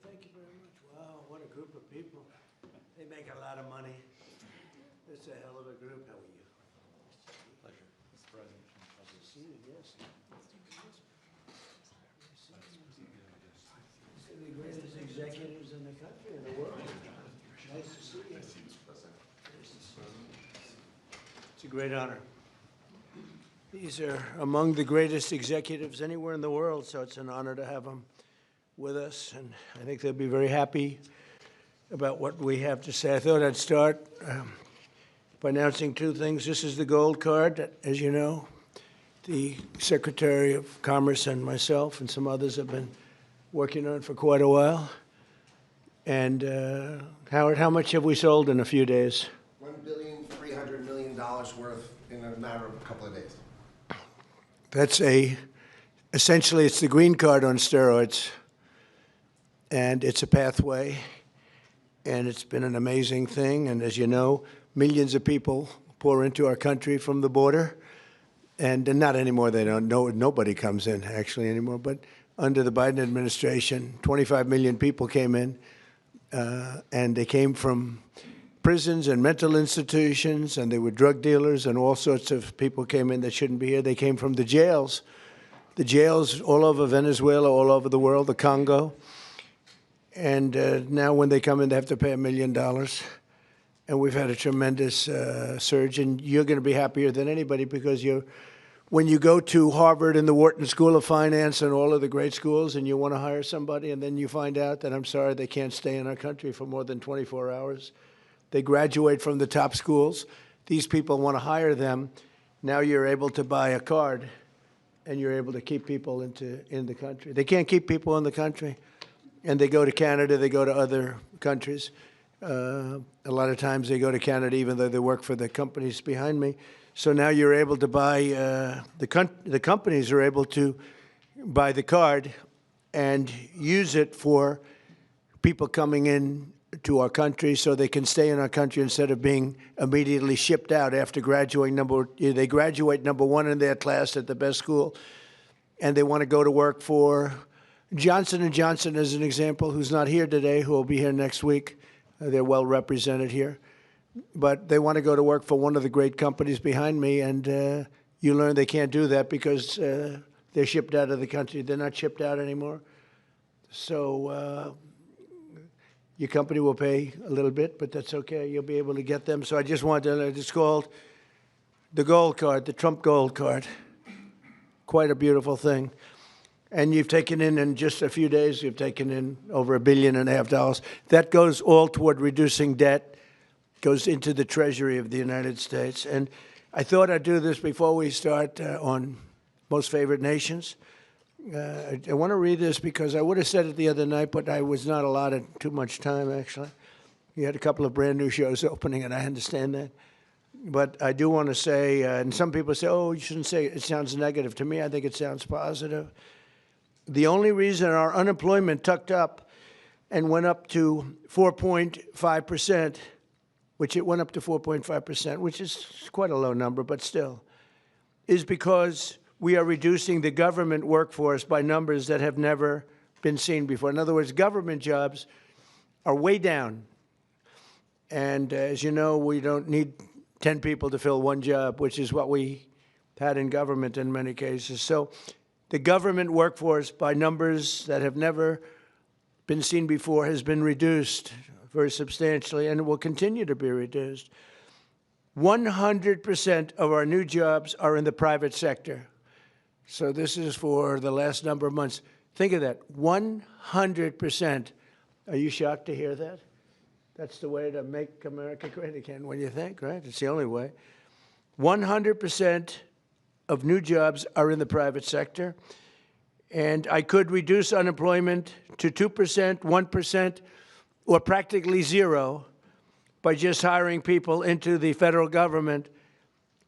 Thank you very much. Wow, what a group of people. They make a lot of money. It's a hell of a group. How are you? Pleasure. Mr. President. Nice to see you, yes. These are the greatest executives in the country, in the world. Nice to see you. It's a great honor. These are among the greatest executives anywhere in the world, so it's an honor to have them with us, and I think they'll be very happy about what we have to say. I thought I'd start by announcing two things. This is the gold card that, as you know, the Secretary of Commerce and myself and some others have been working on for quite a while. And Howard, how much have we sold in a few days? $1.3 billion worth in a matter of a couple of days. That's essentially it's the green card on steroids. And it's a pathway, and it's been an amazing thing. And as you know, millions of people pour into our country from the border. And not anymore, they don't know, nobody comes in actually anymore. But under the Biden administration, 25 million people came in, and they came from prisons and mental institutions, and they were drug dealers, and all sorts of people came in that shouldn't be here. They came from the jails all over Venezuela, all over the world, the Congo. And now when they come in, they have to pay $1 million. And we've had a tremendous surge. And you're going to be happier than anybody because when you go to Harvard and the Wharton School of Finance and all of the great schools and you want to hire somebody and then you find out that, I'm sorry, they can't stay in our country for more than 24 hours. They graduate from the top schools. These people want to hire them. Now you're able to buy a card and you're able to keep people in the country. They can't keep people in the country. And they go to Canada, they go to other countries. A lot of times they go to Canada even though they work for the companies behind me. So now you're able to buy, the companies are able to buy the card and use it for people coming in to our country so they can stay in our country instead of being immediately shipped out after graduating. They graduate number one in their class at the best school, and they want to go to work for Johnson & Johnson, as an example, who's not here today, who will be here next week. They're well represented here. But they want to go to work for one of the great companies behind me, and you learn they can't do that because they're shipped out of the country. They're not shipped out anymore. So your company will pay a little bit, but that's okay. You'll be able to get them. So I just wanted to, it's called the gold card, the Trump gold card. Quite a beautiful thing. And you've taken in just a few days, you've taken in over $1.5 billion. That goes all toward reducing debt, goes into the Treasury of the United States. And I thought I'd do this before we start on Most Favored Nations. I want to read this because I would have said it the other night, but I was not allotted too much time, actually. You had a couple of brand new shows opening, and I understand that. But I do want to say, and some people say, oh, you shouldn't say it. It sounds negative. To me, I think it sounds positive. The only reason our unemployment tucked up and went up to 4.5%, which it went up to 4.5%, which is quite a low number, but still, is because we are reducing the government workforce by numbers that have never been seen before. In other words, government jobs are way down. And as you know, we don't need 10 people to fill one job, which is what we had in government in many cases. So the government workforce, by numbers that have never been seen before, has been reduced very substantially, and it will continue to be reduced. 100% of our new jobs are in the private sector. So this is for the last number of months. Think of that, 100%. Are you shocked to hear that? That's the way to make America great again, when you think, right? It's the only way. 100% of new jobs are in the private sector. And I could reduce unemployment to 2%, 1%, or practically zero by just hiring people into the federal government,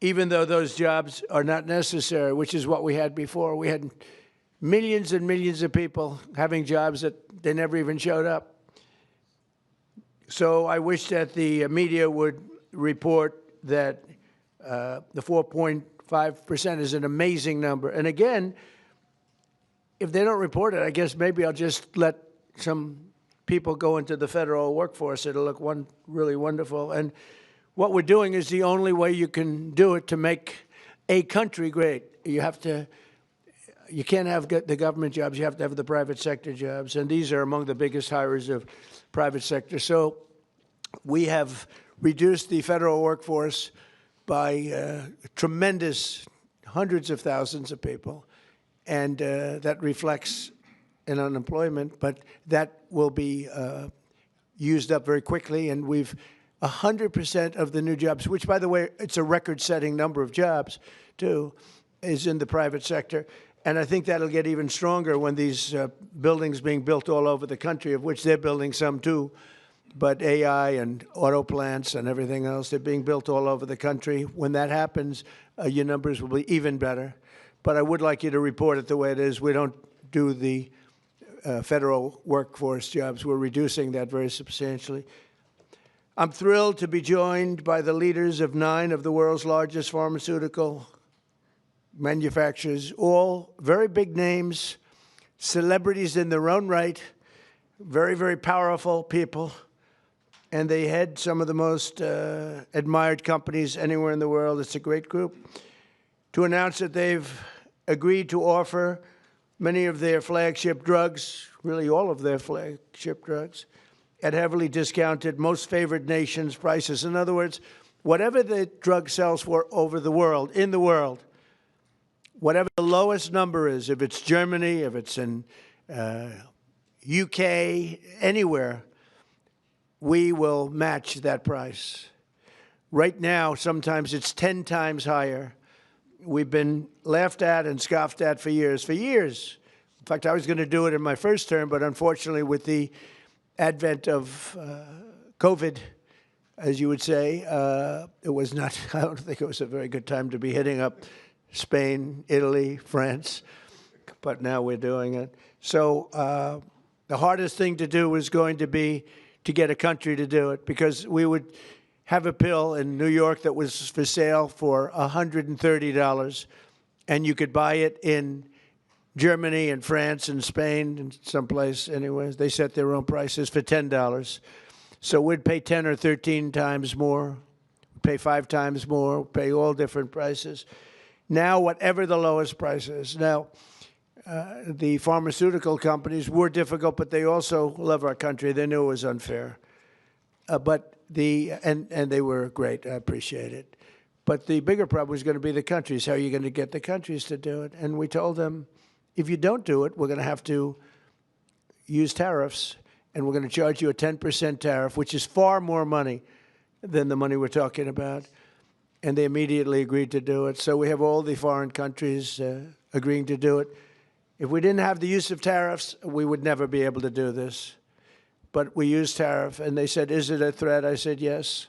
even though those jobs are not necessary, which is what we had before. We had millions and millions of people having jobs that they never even showed up. So I wish that the media would report that the 4.5% is an amazing number. And again, if they don't report it, I guess maybe I'll just let some people go into the federal workforce. It'll look really wonderful. And what we're doing is the only way you can do it to make a country great. You can't have the government jobs. You have to have the private sector jobs. And these are among the biggest hires of private sector. So we have reduced the federal workforce by tremendous hundreds of thousands of people. And that reflects in unemployment, but that will be used up very quickly. And we've 100% of the new jobs, which, by the way, it's a record-setting number of jobs, too, is in the private sector. And I think that'll get even stronger when these buildings being built all over the country, of which they're building some, too. But AI and auto plants and everything else, they're being built all over the country. When that happens, your numbers will be even better. But I would like you to report it the way it is. We don't do the federal workforce jobs. We're reducing that very substantially. I'm thrilled to be joined by the leaders of 9 of the world's largest pharmaceutical manufacturers, all very big names, celebrities in their own right, very, very powerful people, and they head some of the most admired companies anywhere in the world. It's a great group. To announce that they've agreed to offer many of their flagship drugs, really all of their flagship drugs, at heavily discounted, most favored nations prices. In other words, whatever the drug sells for over the world, in the world, whatever the lowest number is, if it's Germany, if it's in UK, anywhere, we will match that price. Right now, sometimes it's 10 times higher. We've been laughed at and scoffed at for years. For years. In fact, I was going to do it in my first term, but unfortunately, with the advent of COVID, as you would say, it was not, I don't think it was a very good time to be hitting up Spain, Italy, France, but now we're doing it. So the hardest thing to do is going to be to get a country to do it, because we would have a pill in New York that was for sale for $130, and you could buy it in Germany and France and Spain and someplace anyways. They set their own prices for $10. So we'd pay 10 or 13 times more, pay 5 times more, pay all different prices. Now, whatever the lowest price is. Now, the pharmaceutical companies were difficult, but they also love our country. They knew it was unfair. And they were great. I appreciate it. But the bigger problem was going to be the countries. How are you going to get the countries to do it? And we told them, if you don't do it, we're going to have to use tariffs, and we're going to charge you a 10% tariff, which is far more money than the money we're talking about. And they immediately agreed to do it. So we have all the foreign countries agreeing to do it. If we didn't have the use of tariffs, we would never be able to do this. But we used tariff, and they said, is it a threat? I said, yes,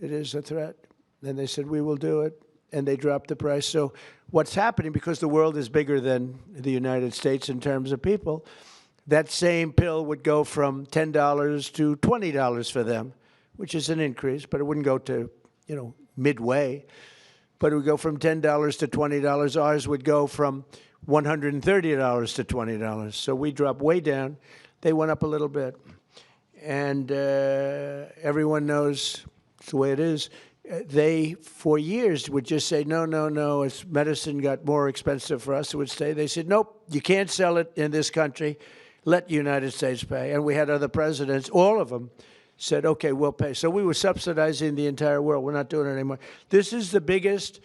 it is a threat. And they said, we will do it. And they dropped the price. So what's happening, because the world is bigger than the United States in terms of people, that same pill would go from $10 to $20 for them, which is an increase, but it wouldn't go to, midway. But it would go from $10 to $20. Ours would go from $130 to $20. So we dropped way down. They went up a little bit. And everyone knows it's the way it is. They, for years, would just say, no, no, no, as medicine got more expensive for us, it would say, they said, nope, you can't sell it in this country. Let the United States pay. And we had other presidents, all of them, said, okay, we'll pay. So we were subsidizing the entire world. We're not doing it anymore. This is the biggest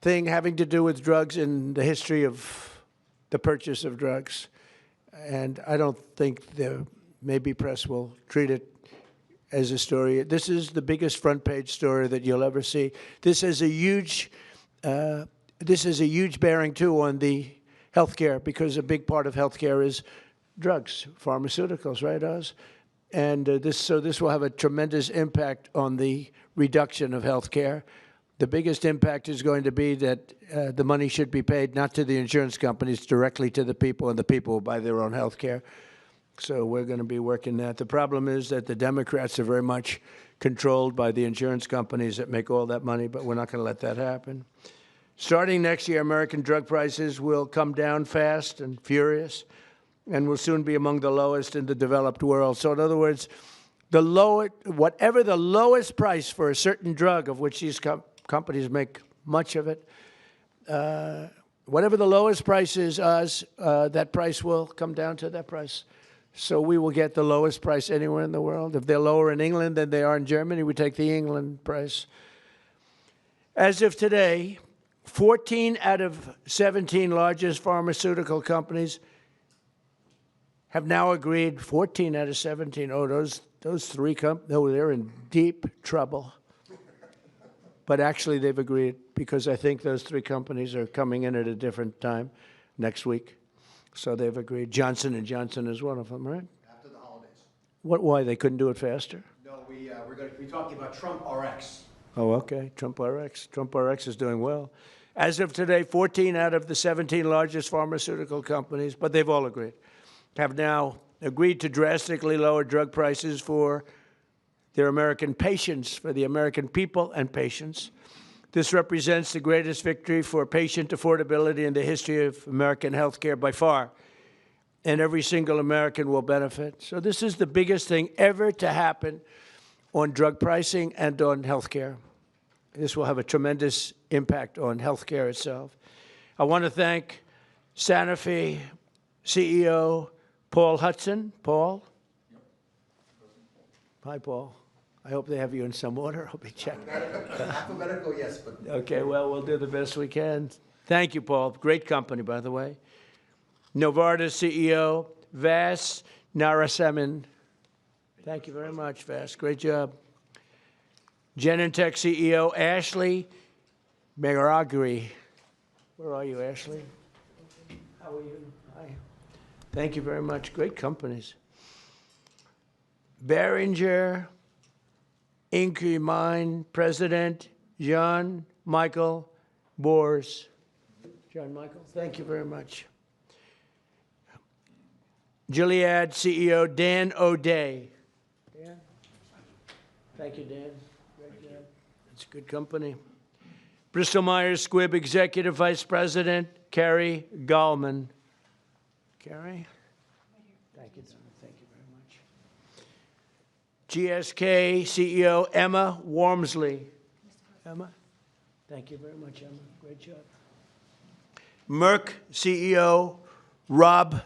thing having to do with drugs in the history of the purchase of drugs. And I don't think the maybe press will treat it as a story. This is the biggest front page story that you'll ever see. This is a huge bearing, too, on the healthcare, because a big part of healthcare is drugs, pharmaceuticals, right, Oz? And this will have a tremendous impact on the reduction of healthcare. The biggest impact is going to be that the money should be paid not to the insurance companies, directly to the people, and the people will buy their own healthcare. So we're going to be working that. The problem is that the Democrats are very much controlled by the insurance companies that make all that money, but we're not going to let that happen. Starting next year, American drug prices will come down fast and furious. and will soon be among the lowest in the developed world. So in other words, whatever the lowest price for a certain drug, of which these companies make much of it, whatever the lowest price is, that price will come down to that price. So we will get the lowest price anywhere in the world. If they're lower in England than they are in Germany, we take the England price. As of today, 14 out of 17 largest pharmaceutical companies have now agreed. 14 out of 17. Oh, those three companies, oh, they're in deep trouble. But actually, they've agreed because I think those three companies are coming in at a different time next week. So they've agreed. Johnson & Johnson is one of them, right? After the holidays. Why? They couldn't do it faster? No, we're going to be talking about Trump RX. Oh, okay. Trump RX. Trump RX is doing well. As of today, 14 out of the 17 largest pharmaceutical companies, but they've all agreed, have now agreed to drastically lower drug prices for their American patients, for the American people and patients. This represents the greatest victory for patient affordability in the history of American healthcare by far, and every single American will benefit. So this is the biggest thing ever to happen on drug pricing and on healthcare. This will have a tremendous impact on healthcare itself. I want to thank Sanofi CEO Paul Hudson. Paul? Hi, Paul. I hope they have you in some order. I'll be checking. Alphabetical, yes, but. Okay, well, we'll do the best we can. Thank you, Paul. Great company, by the way. Novartis CEO Vas Narasimhan. Thank you very much, Vas. Great job. Genentech CEO Ashley Megaragri. Where are you, Ashley? How are you? Hi. Thank you very much. Great companies. Behringer Inc. Mine President John Michael Bors. John Michael, thank you very much. Gilead CEO Dan O'Day. Dan? Thank you, Dan. Great job. That's a good company. Bristol Myers Squibb Executive Vice President Carrie Gallman. Carrie? Thank you, John. Thank you very much. GSK CEO Emma Wormsley. Emma? Thank you very much, Emma. Great job. Merck CEO Rob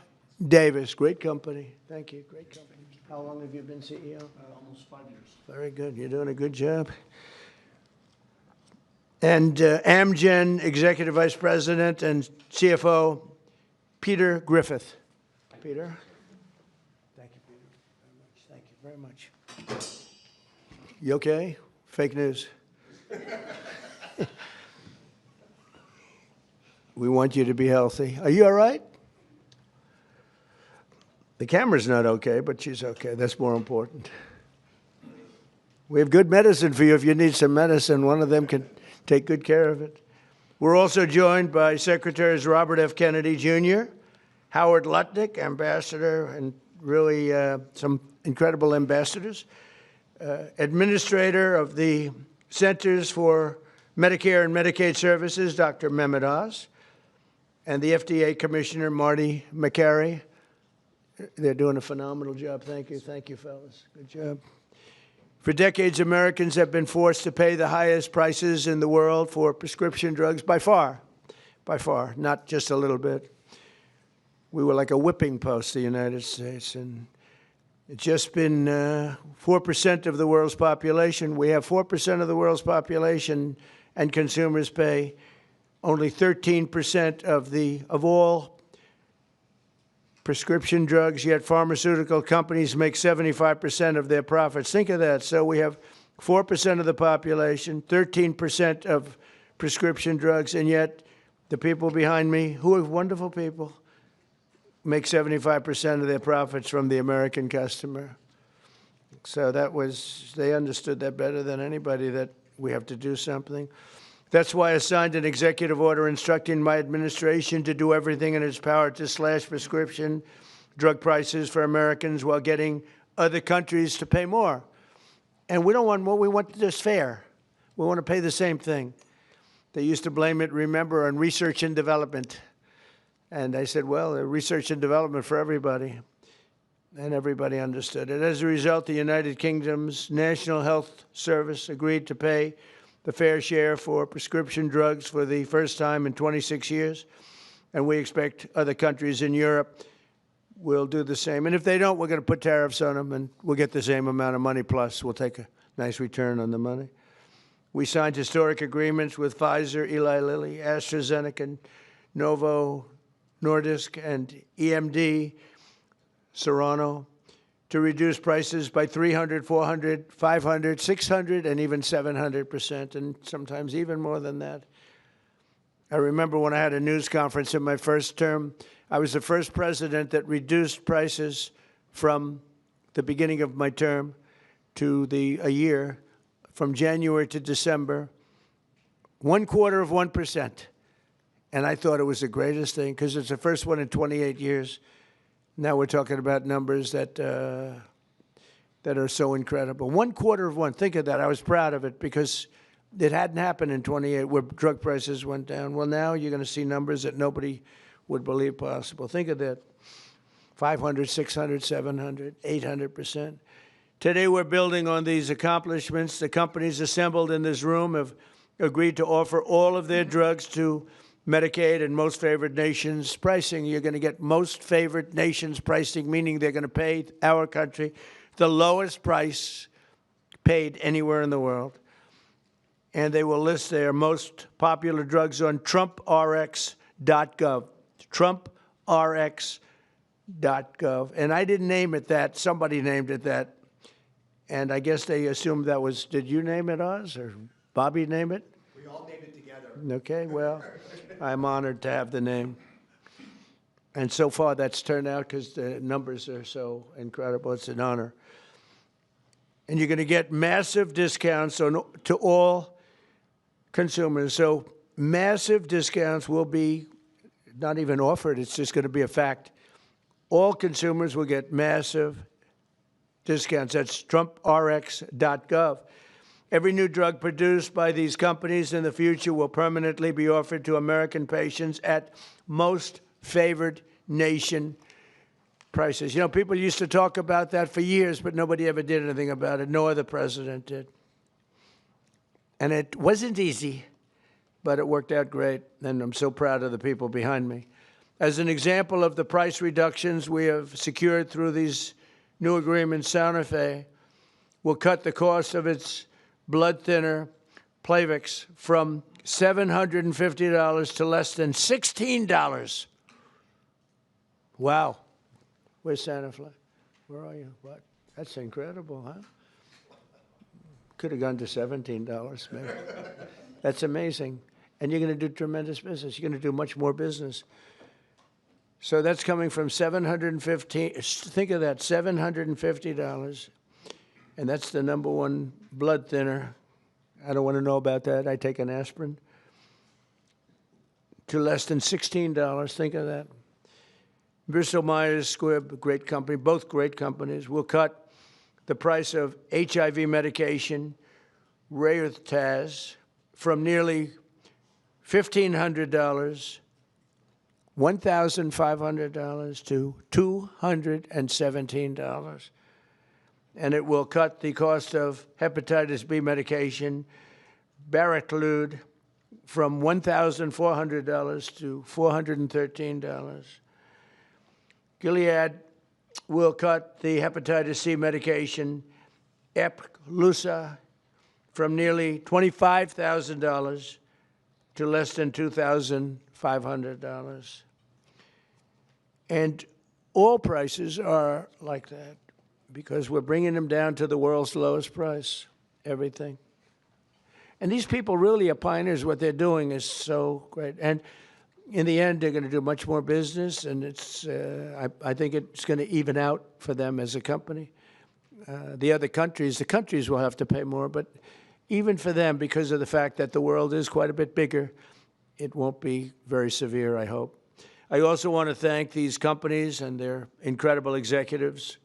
Davis. Great company. Thank you. Great company. How long have you been CEO? Almost 5 years. Very good. You're doing a good job. And Amgen Executive Vice President and CFO Peter Griffith. Peter? Thank you, Peter, very much. Thank you very much. You okay? Fake news. We want you to be healthy. Are you all right? The camera's not okay, but she's okay. That's more important. We have good medicine for you. If you need some medicine, one of them can take good care of it. We're also joined by Secretaries Robert F. Kennedy, Jr., Howard Lutnick, Ambassador, and really some incredible ambassadors, Administrator of the Centers for Medicare and Medicaid Services, Dr. Mehmet Oz, and the FDA Commissioner, Marty McCary. They're doing a phenomenal job. Thank you. Thank you, fellas. Good job. For decades, Americans have been forced to pay the highest prices in the world for prescription drugs by far, not just a little bit. We were like a whipping post, the United States, and it's just been 4% of the world's population. We have 4% of the world's population, and consumers pay only 13% of all prescription drugs, yet pharmaceutical companies make 75% of their profits. Think of that. So we have 4% of the population, 13% of prescription drugs, and yet the people behind me, who are wonderful people, make 75% of their profits from the American customer. So they understood that better than anybody, that we have to do something. That's why I signed an executive order instructing my administration to do everything in its power to slash prescription drug prices for Americans while getting other countries to pay more. And we don't want more. We want this fair. We want to pay the same thing. They used to blame it, remember, on research and development. And I said, well, research and development for everybody. And everybody understood it. As a result, the United Kingdom's National Health Service agreed to pay the fair share for prescription drugs for the first time in 26 years. And we expect other countries in Europe will do the same. And if they don't, we're going to put tariffs on them, and we'll get the same amount of money, plus we'll take a nice return on the money. We signed historic agreements with Pfizer, Eli Lilly, AstraZeneca, Novo Nordisk, and EMD, Serrano, to reduce prices by 300, 400, 500, 600, and even 700%, and sometimes even more than that. I remember when I had a news conference in my first term, I was the first president that reduced prices from the beginning of my term to a year, from January to December, 0.25%. And I thought it was the greatest thing because it's the first one in 28 years. Now we're talking about numbers that are so incredible. 0.25%. Think of that. I was proud of it because it hadn't happened in 28 where drug prices went down. Well, now you're going to see numbers that nobody would believe possible. Think of that. 500, 600, 700, 800%. Today we're building on these accomplishments. The companies assembled in this room have agreed to offer all of their drugs to Medicaid and most favored nations pricing. You're going to get most favored nations pricing, meaning they're going to pay our country the lowest price paid anywhere in the world. And they will list their most popular drugs on TrumpRx.gov. TrumpRx.gov. And I didn't name it that. Somebody named it that. And I guess they assumed that was, did you name it, Oz? Or Bobby name it? We all named it together. Okay, well, I'm honored to have the name. And so far that's turned out because the numbers are so incredible. It's an honor. And you're going to get massive discounts to all consumers. So massive discounts will be not even offered. It's just going to be a fact. All consumers will get massive discounts. That's TrumpRx.gov. Every new drug produced by these companies in the future will permanently be offered to American patients at most favored nation prices. You know, people used to talk about that for years, but nobody ever did anything about it. No other president did. And it wasn't easy, but it worked out great, and I'm so proud of the people behind me. As an example of the price reductions we have secured through these new agreements, Santa Fe will cut the cost of its blood thinner, Plavix, from $750 to less than $16. Wow. Where's Santa Fe? Where are you? What? That's incredible, huh? Could have gone to $17, maybe. That's amazing. And you're going to do tremendous business. You're going to do much more business. So that's coming from $750. Think of that, $750. And that's the number one blood thinner. I don't want to know about that. I take an aspirin. To less than $16. Think of that. Bristol Myers Squibb, great company, both great companies, will cut the price of HIV medication, Raytaz, from nearly $1,500, $1,500 to $217. And it will cut the cost of hepatitis B medication, Baraclude, from $1,400 to $413. Gilead will cut the hepatitis C medication, Epclusa, from nearly $25,000 to less than $2,500. And all prices are like that because we're bringing them down to the world's lowest price, everything. And these people really are pioneers. What they're doing is so great. And in the end, they're going to do much more business, and it's. I think it's going to even out for them as a company. The countries will have to pay more, but even for them, because of the fact that the world is quite a bit bigger, it won't be very severe, I hope. I also want to thank these companies and their incredible executives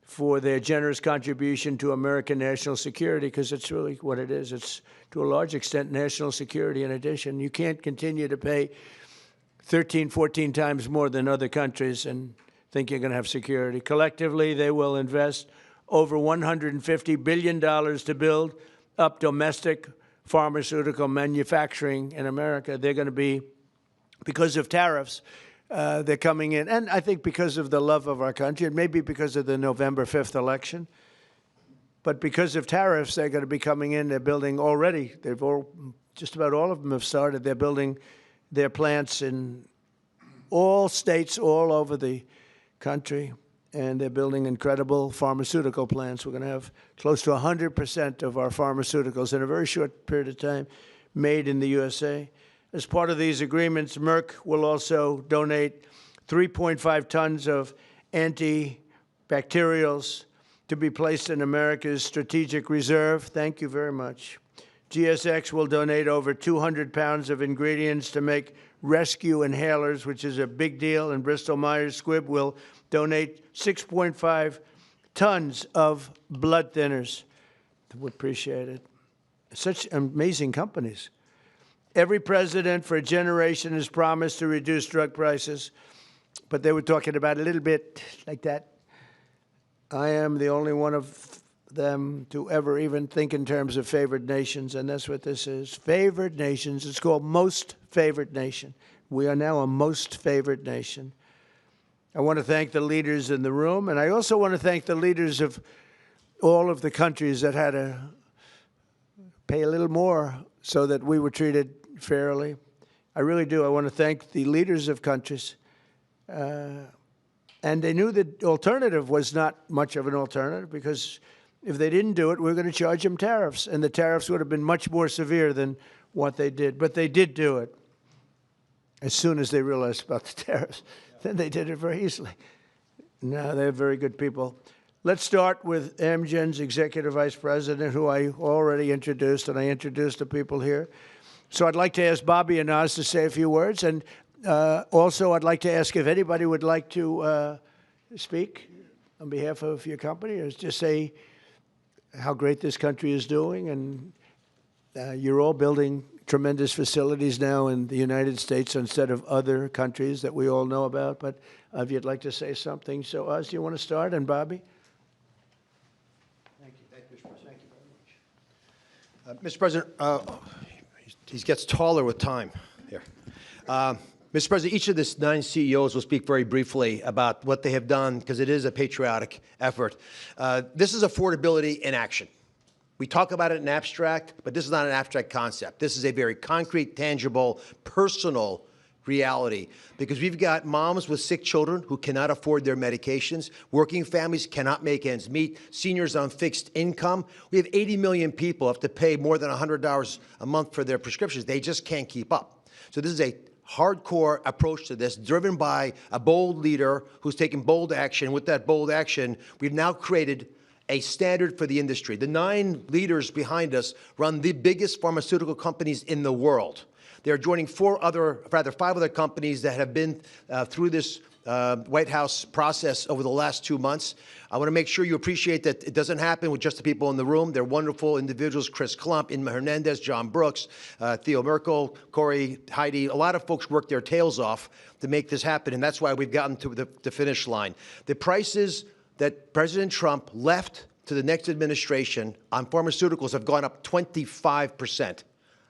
for their generous contribution to American national security, because it's really what it is. It's, to a large extent, national security in addition. You can't continue to pay 13, 14 times more than other countries and think you're going to have security. Collectively, they will invest over $150 billion to build up domestic pharmaceutical manufacturing in America. They're going to be, because of tariffs, they're coming in, and I think because of the love of our country, and maybe because of the November 5th election, but because of tariffs, they're going to be coming in. They're building already. Just about all of them have started. They're building their plants in all states all over the country, and they're building incredible pharmaceutical plants. We're going to have close to 100% of our pharmaceuticals in a very short period of time made in the USA. As part of these agreements, Merck will also donate 3.5 tons of antibacterials to be placed in America's strategic reserve. Thank you very much. GSX will donate over 200 pounds of ingredients to make rescue inhalers, which is a big deal, and Bristol-Myers Squibb will donate 6.5 tons of blood thinners. We appreciate it. Such amazing companies. Every president for a generation has promised to reduce drug prices, but they were talking about a little bit like that. I am the only one of them to ever even think in terms of favored nations, and that's what this is. Favored nations. It's called most favored nation. We are now a most favored nation. I want to thank the leaders in the room, and I also want to thank the leaders of all of the countries that had to pay a little more so that we were treated fairly. I really do. I want to thank the leaders of countries. And they knew the alternative was not much of an alternative, because if they didn't do it, we were going to charge them tariffs, and the tariffs would have been much more severe than what they did. But they did do it as soon as they realized about the tariffs. Then they did it very easily. No, they're very good people. Let's start with Amgen's Executive Vice President, who I already introduced, and I introduced the people here. So I'd like to ask Bobby and Oz to say a few words, and also I'd like to ask if anybody would like to speak on behalf of your company, or just say how great this country is doing. And you're all building tremendous facilities now in the United States instead of other countries that we all know about. But if you'd like to say something. So Oz, do you want to start? And Bobby? Thank you. Thank you, Mr. President. Thank you very much. Mr. President, he gets taller with time here. Mr. President, each of the 9 CEOs will speak very briefly about what they have done, because it is a patriotic effort. This is affordability in action. We talk about it in abstract, but this is not an abstract concept. This is a very concrete, tangible, personal reality, because we've got moms with sick children who cannot afford their medications. Working families cannot make ends meet. Seniors on fixed income. We have 80 million people who have to pay more than $100 a month for their prescriptions. They just can't keep up. So this is a hardcore approach to this, driven by a bold leader who's taken bold action. With that bold action, we've now created a standard for the industry. The 9 leaders behind us run the biggest pharmaceutical companies in the world. They're joining 5 other companies that have been through this White House process over the last 2 months. I want to make sure you appreciate that it doesn't happen with just the people in the room. They're wonderful individuals: Chris Klump, Inma Hernandez, John Brooks, Theo Merkel, Corey, Heidi. A lot of folks worked their tails off to make this happen, and that's why we've gotten to the finish line. The prices that President Trump left to the next administration on pharmaceuticals have gone up 25%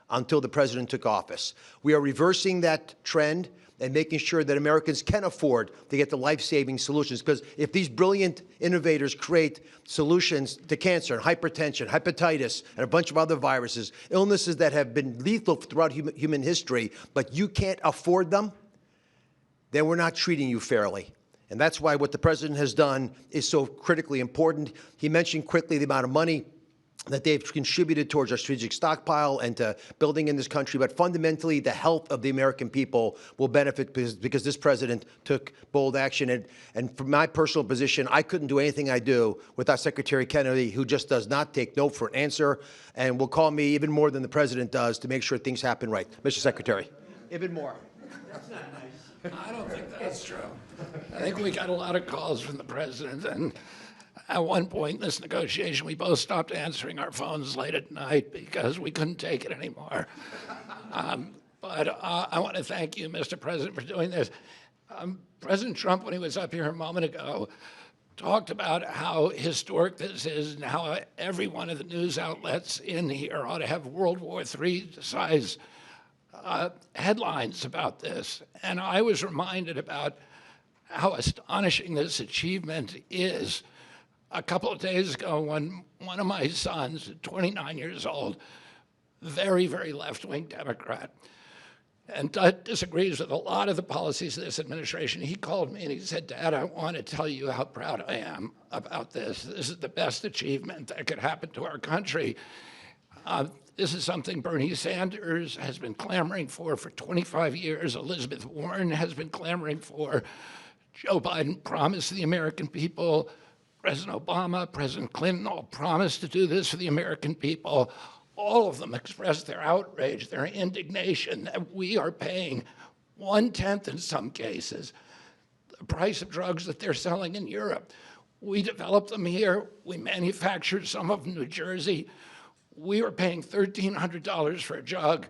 until the president took office. We are reversing that trend and making sure that Americans can afford to get the life-saving solutions. Because if these brilliant innovators create solutions to cancer and hypertension, hepatitis, and a bunch of other viruses, illnesses that have been lethal throughout human history, but you can't afford them, then we're not treating you fairly. And that's why what the president has done is so critically important. He mentioned quickly the amount of money that they've contributed towards our strategic stockpile and to building in this country. But fundamentally, the health of the American people will benefit because this president took bold action. And from my personal position, I couldn't do anything I do without Secretary Kennedy, who just does not take no for an answer and will call me even more than the president does to make sure things happen right. Mr. Secretary. Even more. That's not nice. I don't think that's true. I think we got a lot of calls from the president, and at one point in this negotiation, we both stopped answering our phones late at night because we couldn't take it anymore. But I want to thank you, Mr. President, for doing this. President Trump, when he was up here a moment ago, talked about how historic this is and how every one of the news outlets in here ought to have World War III size headlines about this. And I was reminded about how astonishing this achievement is. A couple of days ago, when one of my sons, 29 years old, very, very left-wing Democrat, and disagrees with a lot of the policies of this administration, he called me and he said, "Dad, I want to tell you how proud I am about this. This is the best achievement that could happen to our country." This is something Bernie Sanders has been clamoring for 25 years. Elizabeth Warren has been clamoring for. Joe Biden promised the American people. President Obama, President Clinton all promised to do this for the American people. All of them expressed their outrage, their indignation that we are paying 1/10 in some cases the price of drugs that they're selling in Europe. We developed them here. We manufactured some of them in New Jersey. We were paying $1,300 for a drug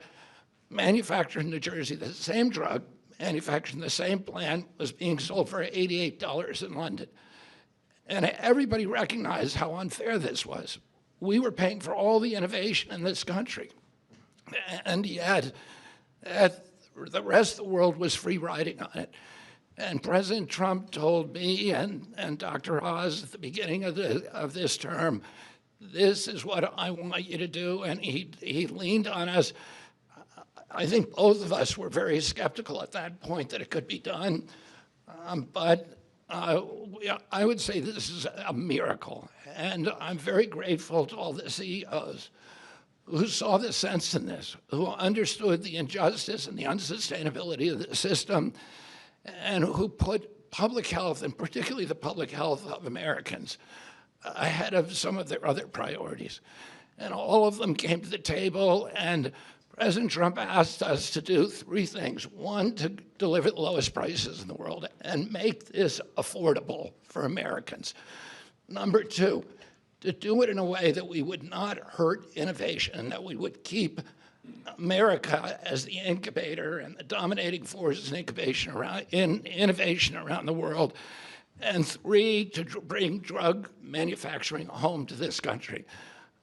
manufactured in New Jersey. The same drug manufactured in the same plant was being sold for $88 in London. And everybody recognized how unfair this was. We were paying for all the innovation in this country. And yet, the rest of the world was free riding on it. And President Trump told me and Dr. Oz at the beginning of this term, this is what I want you to do. And he leaned on us. I think both of us were very skeptical at that point that it could be done. But I would say this is a miracle. And I'm very grateful to all the CEOs who saw the sense in this, who understood the injustice and the unsustainability of the system, and who put public health, and particularly the public health of Americans, ahead of some of their other priorities. And all of them came to the table, and President Trump asked us to do three things. One, to deliver the lowest prices in the world and make this affordable for Americans. Number two, to do it in a way that we would not hurt innovation, that we would keep America as the incubator and the dominating force in innovation around the world. And three, to bring drug manufacturing home to this country.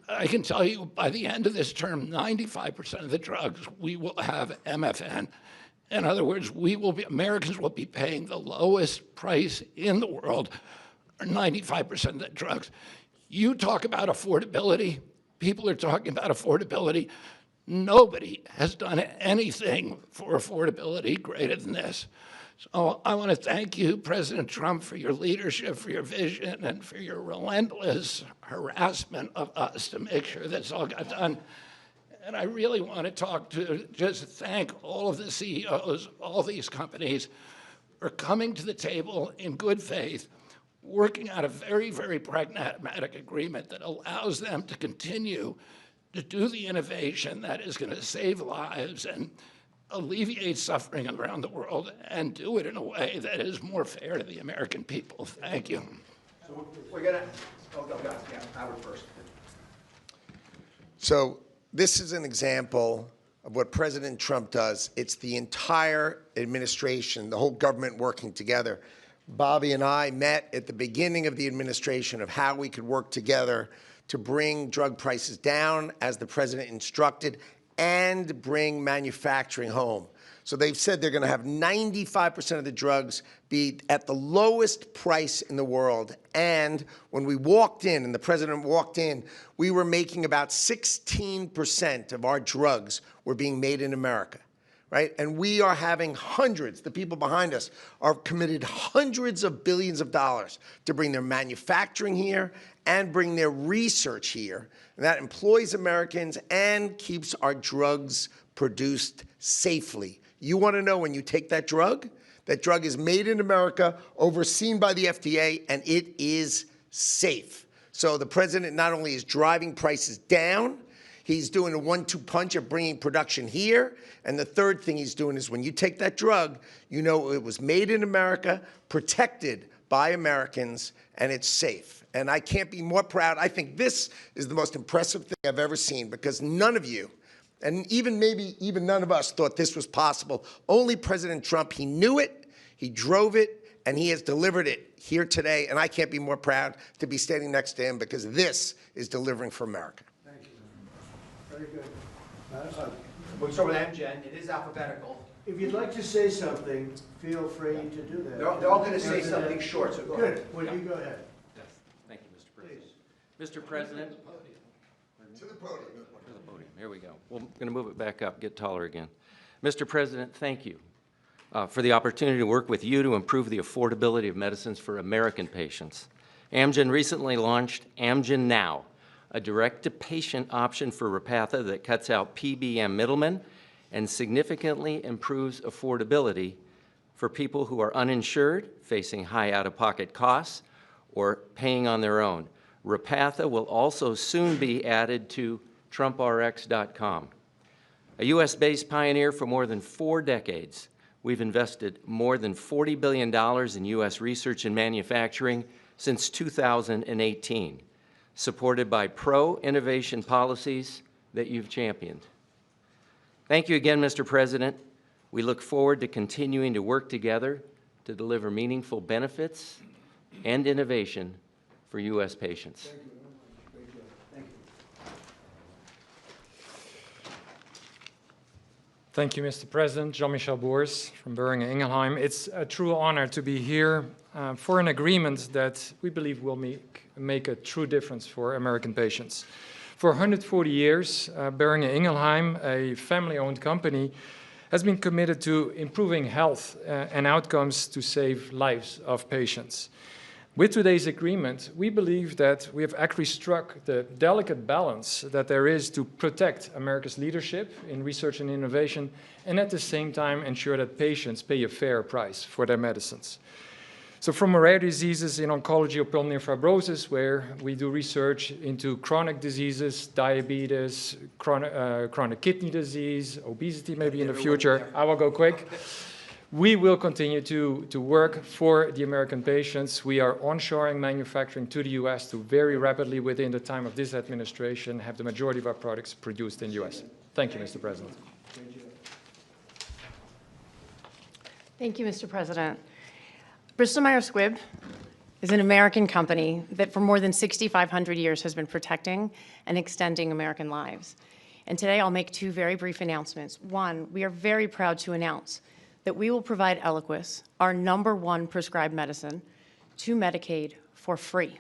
I can tell you by the end of this term, 95% of the drugs, we will have MFN. In other words, Americans will be paying the lowest price in the world for 95% of the drugs. You talk about affordability, people are talking about affordability. Nobody has done anything for affordability greater than this. So I want to thank you, President Trump, for your leadership, for your vision, and for your relentless harassment of us to make sure this all got done. And I really want to just thank all of the CEOs, all these companies, for coming to the table in good faith, working out a very, very pragmatic agreement that allows them to continue to do the innovation that is going to save lives and alleviate suffering around the world, and do it in a way that is more fair to the American people. Thank you. So we're going to, yeah, Howard first. So this is an example of what President Trump does. It's the entire administration, the whole government working together. Bobby and I met at the beginning of the administration of how we could work together to bring drug prices down, as the president instructed, and bring manufacturing home. So they've said they're going to have 95% of the drugs be at the lowest price in the world. And when we walked in, and the president walked in, we were making about 16% of our drugs were being made in America, right? And we are having hundreds, the people behind us are committed hundreds of billions of dollars to bring their manufacturing here and bring their research here. And that employs Americans and keeps our drugs produced safely. You want to know when you take that drug is made in America, overseen by the FDA, and it is safe. So the president not only is driving prices down, he's doing a 1-2 punch of bringing production here. And the third thing he's doing is when you take that drug, you know it was made in America, protected by Americans, and it's safe. And I can't be more proud. I think this is the most impressive thing I've ever seen, because none of you And maybe none of us thought this was possible. Only President Trump, he knew it, he drove it, and he has delivered it here today. And I can't be more proud to be standing next to him because this is delivering for America. Thank you. Very good. We'll start with Amgen. It is alphabetical. If you'd like to say something, feel free to do that. They're all going to say something short, so go ahead. Good. Well, you go ahead. Yes. Thank you, Mr. President. Mr. President. To the podium. To the podium. Here we go. We're going to move it back up, get taller again. Mr. President, thank you for the opportunity to work with you to improve the affordability of medicines for American patients. Amgen recently launched Amgen Now, a direct-to-patient option for Repatha that cuts out PBM middlemen and significantly improves affordability for people who are uninsured, facing high out-of-pocket costs, or paying on their own. Repatha will also soon be added to TrumpRx.com. A U.S.-based pioneer for more than 4 decades, we've invested more than $40 billion in U.S. research and manufacturing since 2018, supported by pro-innovation policies that you've championed. Thank you again, Mr. President. We look forward to continuing to work together to deliver meaningful benefits and innovation for U.S. patients. Thank you very much. Very good. Thank you. Thank you, Mr. President. Jean-Michel Boers from Boehringer Ingelheim. It's a true honor to be here for an agreement that we believe will make a true difference for American patients. For 140 years, Boehringer Ingelheim, a family-owned company, has been committed to improving health and outcomes to save lives of patients. With today's agreement, we believe that we have actually struck the delicate balance that there is to protect America's leadership in research and innovation and at the same time ensure that patients pay a fair price for their medicines. So from rare diseases in oncology or pulmonary fibrosis, where we do research into chronic diseases, diabetes, chronic kidney disease, obesity maybe in the future, I will go quick. We will continue to work for the American patients. We are onshoring manufacturing to the U.S. to very rapidly, within the time of this administration, have the majority of our products produced in the U.S. Thank you, Mr. President. Thank you, Mr. President. Bristol Myers Squibb is an American company that for more than 6,500 years has been protecting and extending American lives. And today I'll make 2 very brief announcements. One, we are very proud to announce that we will provide Eliquis, our #1 prescribed medicine, to Medicaid for free.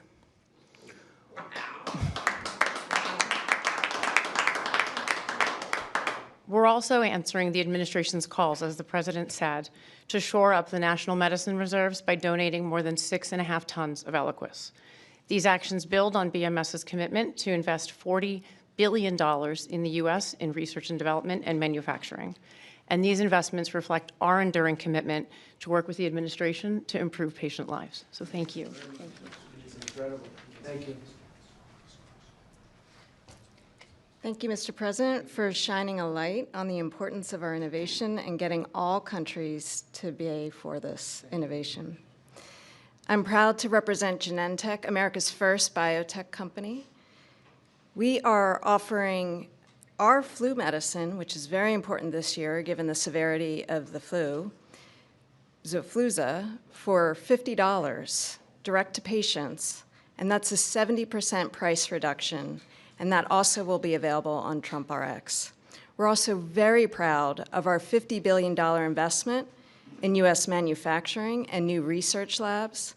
We're also answering the administration's calls, as the President said, to shore up the national medicine reserves by donating more than 6.5 tons of Eliquis. These actions build on BMS's commitment to invest $40 billion in the U.S. in research and development and manufacturing. And these investments reflect our enduring commitment to work with the administration to improve patient lives. So thank you. Thank you. It's incredible. Thank you. Thank you, Mr. President, for shining a light on the importance of our innovation and getting all countries to pay for this innovation. I'm proud to represent Genentech, America's first biotech company. We are offering our flu medicine, which is very important this year given the severity of the flu, Xofluza, for $50 direct to patients, and that's a 70% price reduction. And that also will be available on TrumpRx. We're also very proud of our $50 billion investment in U.S. manufacturing and new research labs.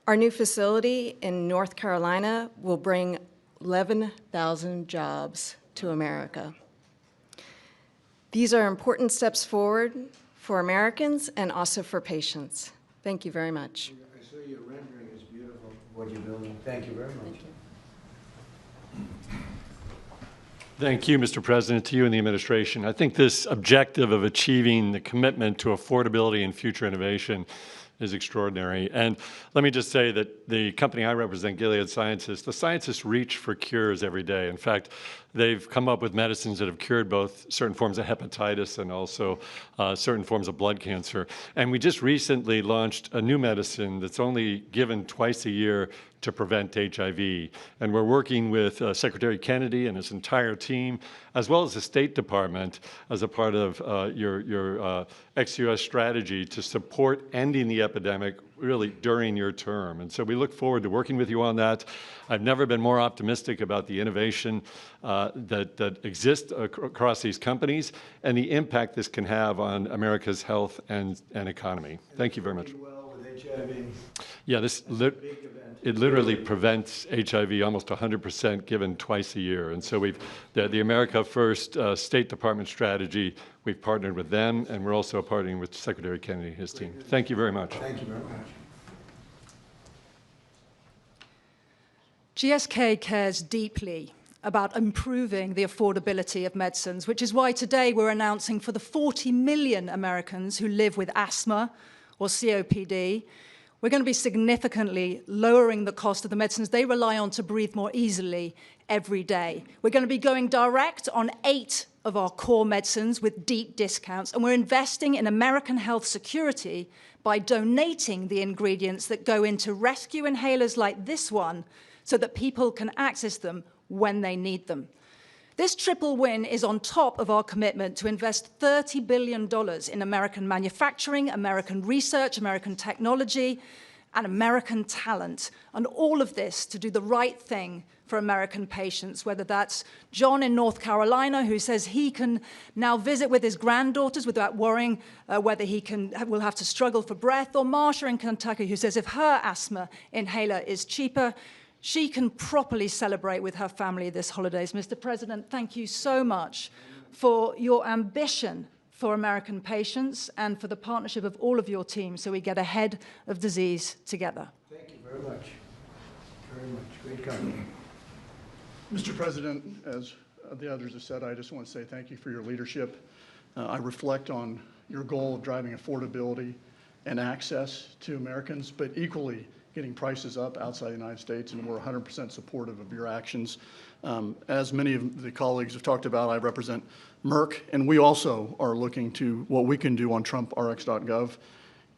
Our new facility in North Carolina will bring 11,000 jobs to America. These are important steps forward for Americans and also for patients. Thank you very much. I saw your rendering. It's beautiful, what you're building. Thank you very much. Thank you. Thank you, Mr. President, to you and the administration. I think this objective of achieving the commitment to affordability and future innovation is extraordinary. And let me just say that the company I represent, Gilead Sciences, the scientists reach for cures every day. In fact, they've come up with medicines that have cured both certain forms of hepatitis and also certain forms of blood cancer. And we just recently launched a new medicine that's only given twice a year to prevent HIV. And we're working with Secretary Kennedy and his entire team, as well as the State Department, as a part of your ex-US strategy to support ending the epidemic really during your term. And so we look forward to working with you on that. I've never been more optimistic about the innovation that exists across these companies and the impact this can have on America's health and economy. Thank you very much. Well, with HIV. Yeah, it literally prevents HIV almost 100% given twice a year. And so the America First State Department strategy, we've partnered with them, and we're also partnering with Secretary Kennedy and his team. Thank you very much. Thank you very much. GSK cares deeply about improving the affordability of medicines, which is why today we're announcing for the 40 million Americans who live with asthma or COPD, we're going to be significantly lowering the cost of the medicines they rely on to breathe more easily every day. We're going to be going direct on 8 of our core medicines with deep discounts, and we're investing in American health security by donating the ingredients that go into rescue inhalers like this one so that people can access them when they need them. This triple win is on top of our commitment to invest $30 billion in American manufacturing, American research, American technology, and American talent. And all of this to do the right thing for American patients, whether that's John in North Carolina, who says he can now visit with his granddaughters without worrying whether will have to struggle for breath, or Marsha in Kentucky, who says if her asthma inhaler is cheaper, she can properly celebrate with her family this holidays. Mr. President, thank you so much for your ambition for American patients and for the partnership of all of your team so we get ahead of disease together. Thank you very much. Very much. Great company. Mr. President, as the others have said, I just want to say thank you for your leadership. I reflect on your goal of driving affordability and access to Americans, but equally getting prices up outside the United States, and we're 100% supportive of your actions. As many of the colleagues have talked about, I represent Merck, and we also are looking to what we can do on TrumpRx.gov.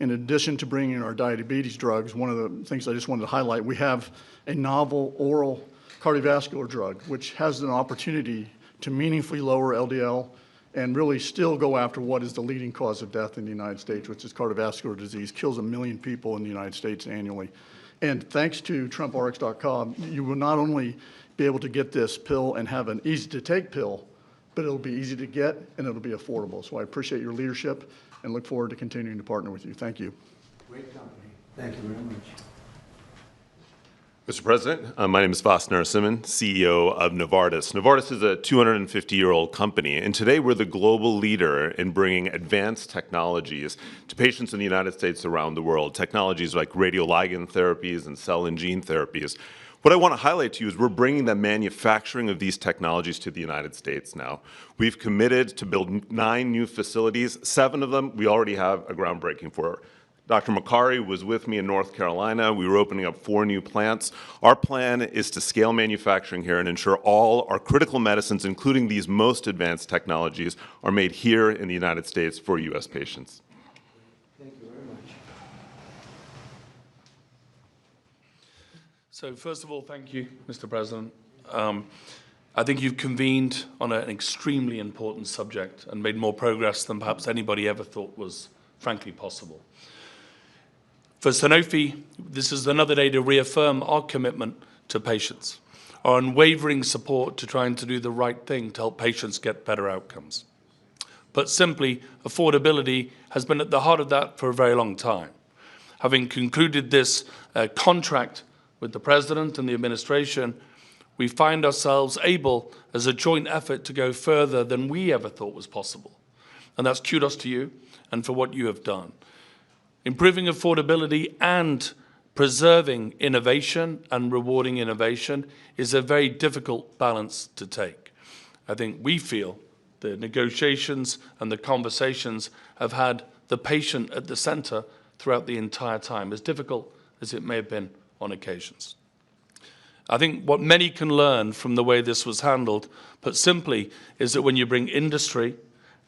In addition to bringing our diabetes drugs, one of the things I just wanted to highlight, we have a novel oral cardiovascular drug, which has an opportunity to meaningfully lower LDL and really still go after what is the leading cause of death in the United States, which is cardiovascular disease, kills 1 million people in the United States annually. And thanks to TrumpRx.com, you will not only be able to get this pill and have an easy-to-take pill, but it'll be easy to get and it'll be affordable. So I appreciate your leadership and look forward to continuing to partner with you. Thank you. Great company. Thank you very much. Mr. President, my name is Vas Narasimhan, CEO of Novartis. Novartis is a 250-year-old company, and today we're the global leader in bringing advanced technologies to patients in the United States around the world, technologies like radioligand therapies and cell and gene therapies. What I want to highlight to you is we're bringing the manufacturing of these technologies to the United States now. We've committed to build 9 new facilities. 7 of them we already have a groundbreaking for. Dr. Makari was with me in North Carolina. We were opening up 4 new plants. Our plan is to scale manufacturing here and ensure all our critical medicines, including these most advanced technologies, are made here in the United States for U.S. patients. Thank you very much. So first of all, thank you, Mr. President. I think you've convened on an extremely important subject and made more progress than perhaps anybody ever thought was frankly possible. For Sanofi, this is another day to reaffirm our commitment to patients, our unwavering support to trying to do the right thing to help patients get better outcomes. But simply, affordability has been at the heart of that for a very long time. Having concluded this contract with the President and the administration, we find ourselves able, as a joint effort, to go further than we ever thought was possible. And that's kudos to you and for what you have done. Improving affordability and preserving innovation and rewarding innovation is a very difficult balance to take. I think we feel the negotiations and the conversations have had the patient at the center throughout the entire time, as difficult as it may have been on occasions. I think what many can learn from the way this was handled, put simply, is that when you bring industry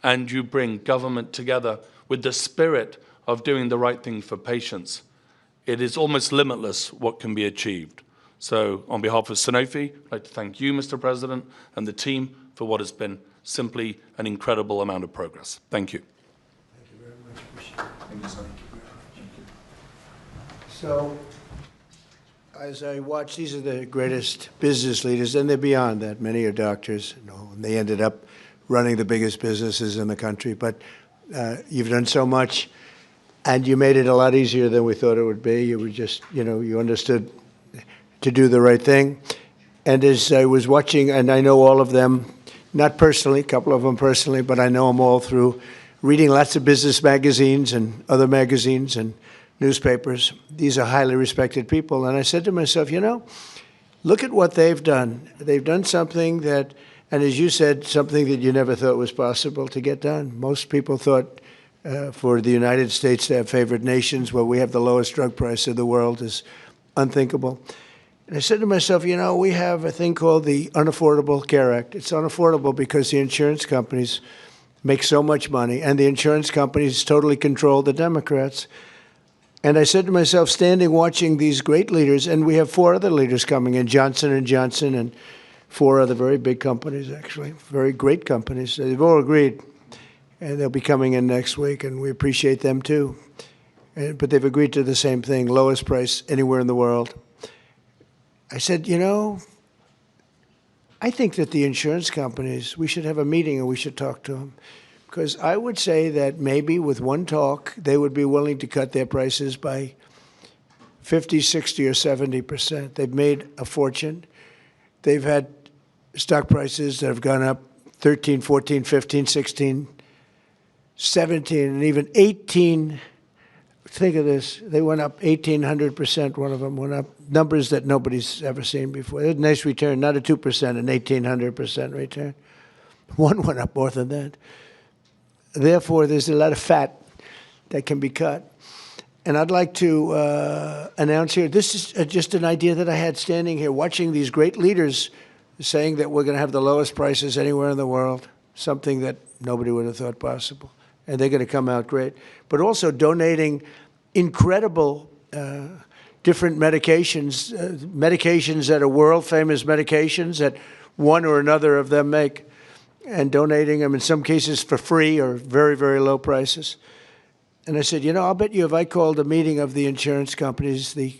and you bring government together with the spirit of doing the right thing for patients, it is almost limitless what can be achieved. So on behalf of Sanofi, I'd like to thank you, Mr. President, and the team for what has been simply an incredible amount of progress. Thank you. Thank you very much. Appreciate it. So, as I watch, these are the greatest business leaders, and they're beyond that. Many are doctors, and they ended up running the biggest businesses in the country. But you've done so much, and you made it a lot easier than we thought it would be. You were just, you understood to do the right thing. And as I was watching, and I know all of them, not personally, a couple of them personally, but I know them all through reading lots of business magazines and other magazines and newspapers. These are highly respected people. And I said to myself, look at what they've done. They've done something that, and as you said, something that you never thought was possible to get done. Most people thought for the United States to have favored nations where we have the lowest drug price in the world is unthinkable. And I said to myself, we have a thing called the Unaffordable Care Act. It's unaffordable because the insurance companies make so much money, and the insurance companies totally control the Democrats. And I said to myself, standing watching these great leaders, and we have 4 other leaders coming in, Johnson & Johnson, and 4 other very big companies, actually, very great companies. They've all agreed, and they'll be coming in next week, and we appreciate them too. But they've agreed to the same thing, lowest price anywhere in the world. I said, I think that the insurance companies, we should have a meeting and we should talk to them. Because I would say that maybe with one talk, they would be willing to cut their prices by 50, 60, or 70%. They've made a fortune. They've had stock prices that have gone up 13, 14, 15, 16, 17, and even 18. Think of this. They went up 1,800%. One of them went up. Numbers that nobody's ever seen before. It was a nice return, not a 2%, an 1,800% return. One went up more than that. Therefore, there's a lot of fat that can be cut. And I'd like to announce here, this is just an idea that I had standing here, watching these great leaders saying that we're going to have the lowest prices anywhere in the world, something that nobody would have thought possible. And they're going to come out great. But also donating incredible different medications, medications that are world-famous medications that one or another of them make, and donating them in some cases for free or very, very low prices. And I said, I'll bet you if I called a meeting of the insurance companies, the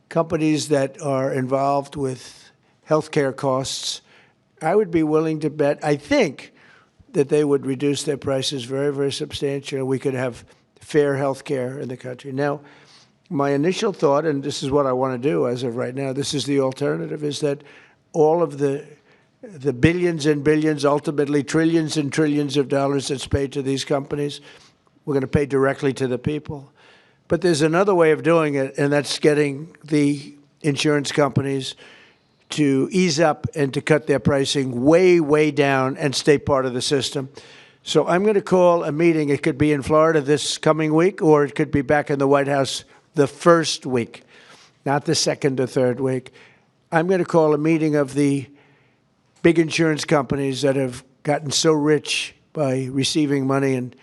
companies that are involved with healthcare costs, I would be willing to bet, I think, that they would reduce their prices very, very substantially. We could have fair health care in the country. Now, my initial thought, and this is what I want to do as of right now, this is the alternative, is that all of the billions and billions, ultimately trillions and trillions of dollars that's paid to these companies, we're going to pay directly to the people. But there's another way of doing it, and that's getting the insurance companies to ease up and to cut their pricing way, way down and stay part of the system. So I'm going to call a meeting. It could be in Florida this coming week, or it could be back in the White House the first week, not the second or third week. I'm going to call a meeting of the big insurance companies that have gotten so rich by receiving money, and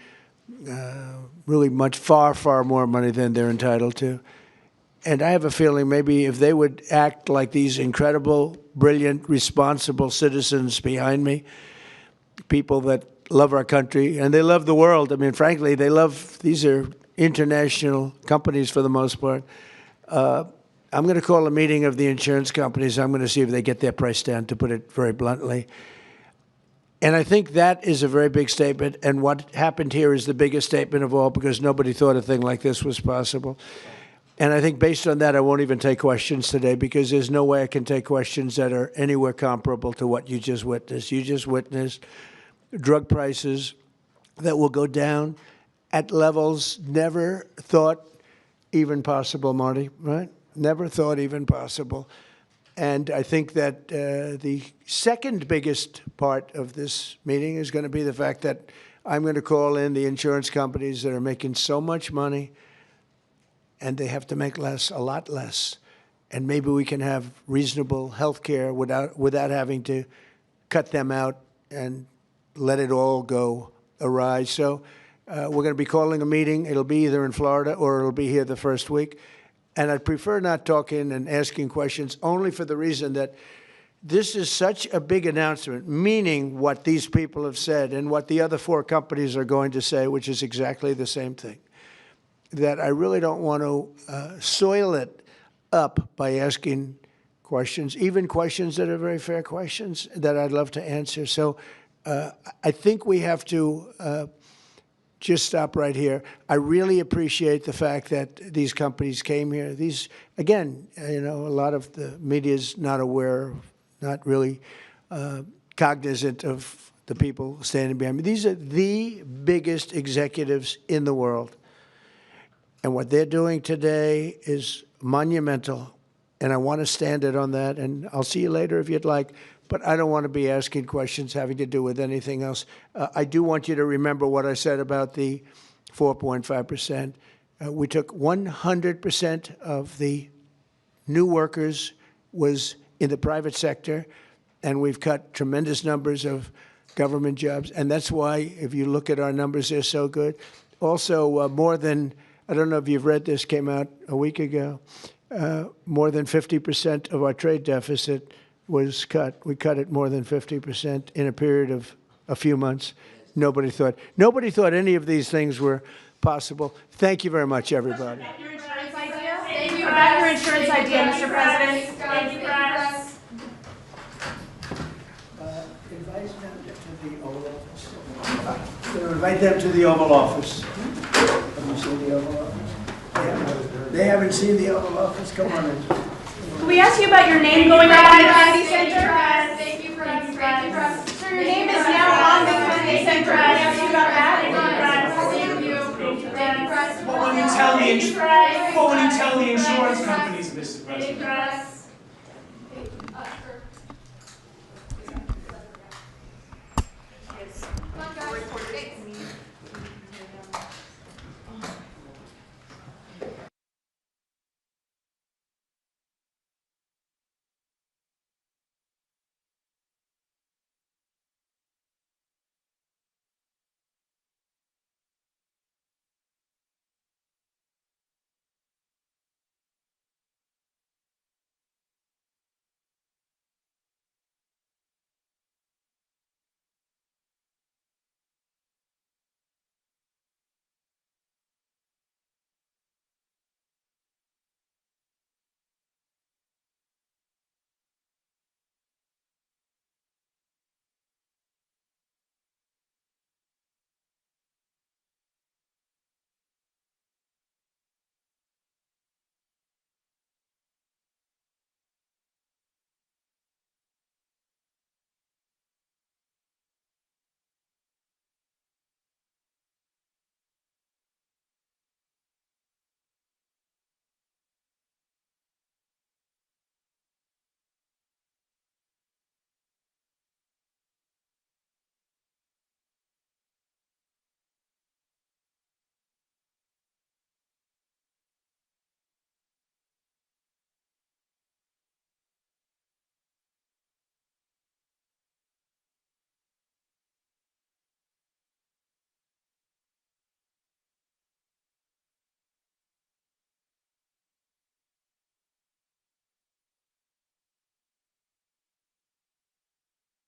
really much, far, far more money than they're entitled to. And I have a feeling maybe if they would act like these incredible, brilliant, responsible citizens behind me, people that love our country, and they love the world. I mean, frankly, these are international companies for the most part. I'm going to call a meeting of the insurance companies. I'm going to see if they get their price down, to put it very bluntly. And I think that is a very big statement. And what happened here is the biggest statement of all, because nobody thought a thing like this was possible. And I think based on that, I won't even take questions today, because there's no way I can take questions that are anywhere comparable to what you just witnessed. You just witnessed drug prices that will go down at levels never thought even possible, Marty, right? Never thought even possible. And I think that the second biggest part of this meeting is going to be the fact that I'm going to call in the insurance companies that are making so much money and they have to make less, a lot less. And maybe we can have reasonable health care without having to cut them out and let it all go awry. So we're going to be calling a meeting. It'll be either in Florida or it'll be here the first week. And I'd prefer not talking and asking questions only for the reason that this is such a big announcement, meaning what these people have said and what the other 4 companies are going to say, which is exactly the same thing, that I really don't want to soil it up by asking questions, even questions that are very fair questions that I'd love to answer. So I think we have to just stop right here. I really appreciate the fact that these companies came here. These, again, a lot of the media is not aware, not really cognizant of the people standing behind me. These are the biggest executives in the world. And what they're doing today is monumental. And I want to stand it on that. And I'll see you later if you'd like. But I don't want to be asking questions having to do with anything else. I do want you to remember what I said about the 4.5%. We took 100% of the new workers was in the private sector, and we've cut tremendous numbers of government jobs. And that's why, if you look at our numbers, they're so good. Also, more than, I don't know if you've read this, came out a week ago, more than 50% of our trade deficit was cut. We cut it more than 50% in a period of a few months. Nobody thought any of these things were possible. Thank you very much, everybody. Thank you about your insurance idea, Mr. President. Thank you, press. Invite them to the Oval Office. Have you seen the Oval Office? They haven't seen the Oval Office. Come on in. Can we ask you about your name going up on the Kennedy Center? Thank you, press. Thank you, press. Sir, your name is now on the Kennedy Center. Can we ask you about that? Thank you, press. What will you tell the insurance companies, Mr. President? Thank you, press.